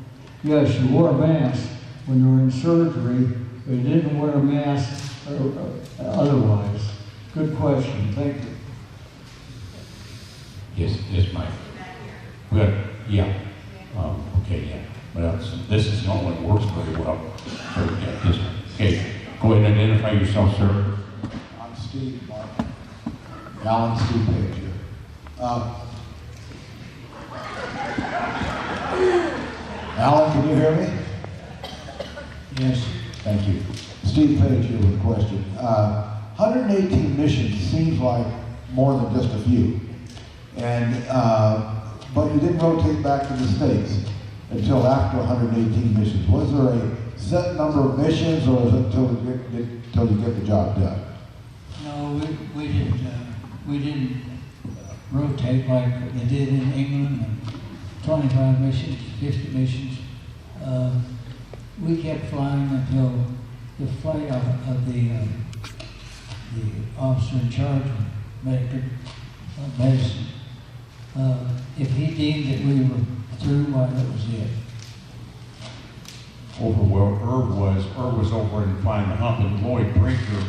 yes, you wore a mask when you were in surgery, but you didn't wear a mask otherwise. Good question. Thank you. Yes, Mike. Good. Yeah. Okay, yeah. Well, this is not what works very well. Okay, go ahead and identify yourself, sir. I'm Steve, Alan Steve Page here. Alan, can you hear me? Yes. Thank you. Steve Page here with a question. 118 missions seems like more than just a few. And, but you didn't rotate back to the States until after 118 missions. Was there a set number of missions, or was it until you get the job done? No, we didn't rotate like they did in England, 25 missions, 50 missions. We kept flying until the flight of the officer in charge of medicine. If he deemed that we were through, why, that was it. Over where Irv was over in Flying the Hump, and Lloyd Brinker,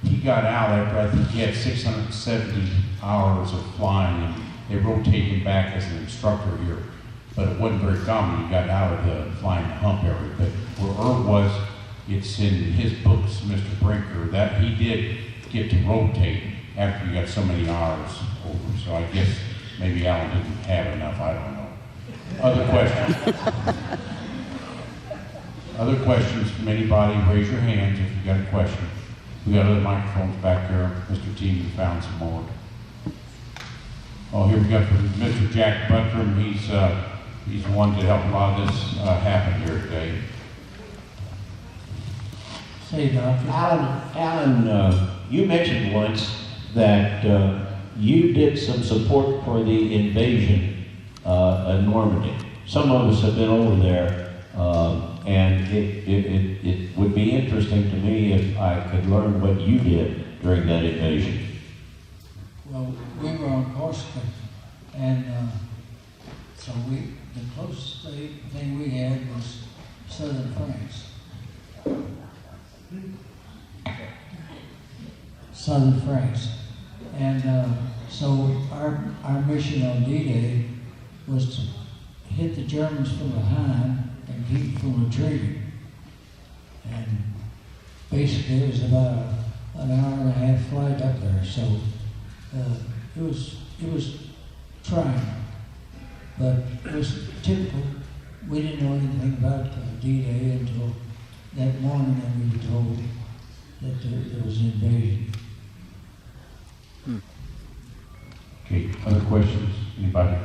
he got out after, I think he had 670 hours of flying, and they rotated him back as an instructor here. But it wasn't very common. He got out of the Flying the Hump area. But where Irv was, it's in his books, Mr. Brinker, that he did get to rotate after he got so many hours over. So I guess maybe Alan didn't have enough, I don't know. Other questions? Other questions from anybody? Raise your hands if you got a question. We got other microphones back there. Mr. T, we found some more. Oh, here we got Mr. Jack Buttram. He's the one to help a lot of this happen here today. Say, Doctor. Alan, you mentioned once that you did some support for the invasion of Normandy. Some of us have been over there, and it would be interesting to me if I could learn what you did during that invasion. Well, we were on Corsica, and so the closest thing we had was southern France. Southern France. And so our mission on D-Day was to hit the Germans from behind and keep them from retreating. And basically it was about an hour and a half flight up there, so it was trying, but it was typical. We didn't know anything about D-Day until that morning that we were told that there was an invasion. Okay, other questions? Anybody?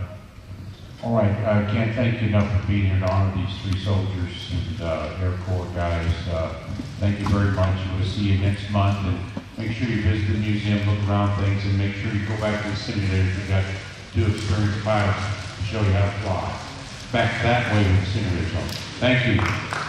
All right, I can't thank you enough for being here to honor these three soldiers and Air Corps guys. Thank you very much. We'll see you next month, and make sure you visit the museum, look around things, and make sure you go back to the simulator if you got two experienced pilots to show you how to fly. Back that way with the simulators on. Thank you.